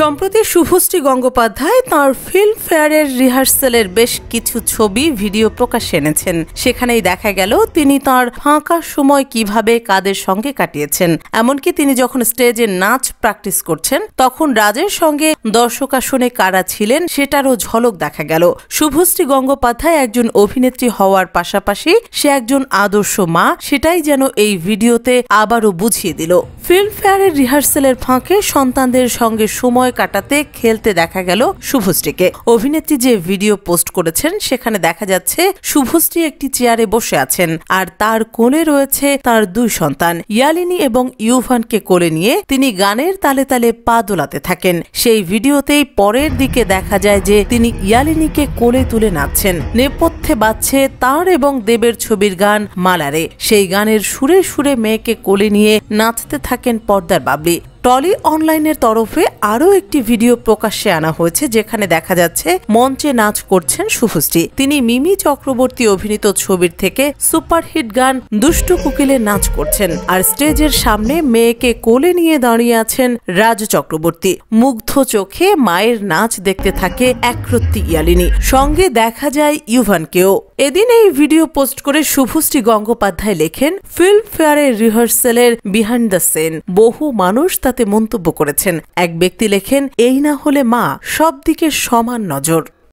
সম্প্রতি শুভশ্রী গঙ্গোপাধ্যায় তাঁর ফিল্মফেয়ারের রিহার্সালের বেশ কিছু ছবি ভিডিও প্রকাশ্যে এনেছেন। সেখানেই দেখা গেল তিনি তাঁর ফাঁকা সময় কিভাবে কাদের সঙ্গে কাটিয়েছেন। এমনকি তিনি যখন স্টেজে নাচ প্র্যাকটিস করছেন তখন রাজের সঙ্গে দর্শক আসনে কারা ছিলেন সেটারও ঝলক দেখা গেল। শুভশ্রী গঙ্গোপাধ্যায় একজন অভিনেত্রী হওয়ার পাশাপাশি সে একজন আদর্শ মা, সেটাই যেন এই ভিডিওতে আবারও বুঝিয়ে দিল। ফিল্মফেয়ারের রিহার্সালের ফাঁকে সন্তানদের সঙ্গে সময় কাটাতে খেলতে দেখা গেল শুভশ্রীকে। অভিনেত্রী যে ভিডিও পোস্ট করেছেন সেখানে দেখা যাচ্ছে শুভশ্রী একটি চেয়ারে বসে আছেন আর তার কোলে রয়েছে তার দুই সন্তান ইয়ালিনী এবং ইউভানকে কোলে নিয়ে তিনি গানের তালে তালে পা দোলাতে থাকেন। সেই ভিডিওতেই পরের দিকে দেখা যায় যে তিনি ইয়ালিনীকে কোলে তুলে নাচছেন। নেপথ্যে বাজছে তার এবং দেবের ছবির গান মালারে। সেই গানের সুরে সুরে মেয়েকে কোলে নিয়ে নাচতে থাকেন পর্দার বাবলি। টলি অনলাইনের তরফে আরও একটি ভিডিও প্রকাশ্যে আনা হয়েছে যেখানে দেখা যাচ্ছে মঞ্চে নাচ করছেন শুভশ্রী। তিনি মিমি চক্রবর্তী অভিনীত ছবির থেকে সুপারহিট গান দুষ্টু কোকিলে নাচ করছেন আর স্টেজের সামনে মেয়েকে কোলে নিয়ে দাঁড়িয়ে আছেন রাজ চক্রবর্তী। মুগ্ধ চোখে মায়ের নাচ দেখতে থাকে একরত্তি ইয়ালিনী, সঙ্গে দেখা যায় ইউভানকেও। এদিন এই ভিডিও পোস্ট করে শুভশ্রী গঙ্গোপাধ্যায় লেখেন, ফিল্মফেয়ারের রিহার্সালের বিহাইন্ড দ্য সিন। বহু মানুষ তাতে মন্তব্য করেছেন। এক ব্যক্তি লেখেন, এই না হলে মা, সব দিকে সমান নজর।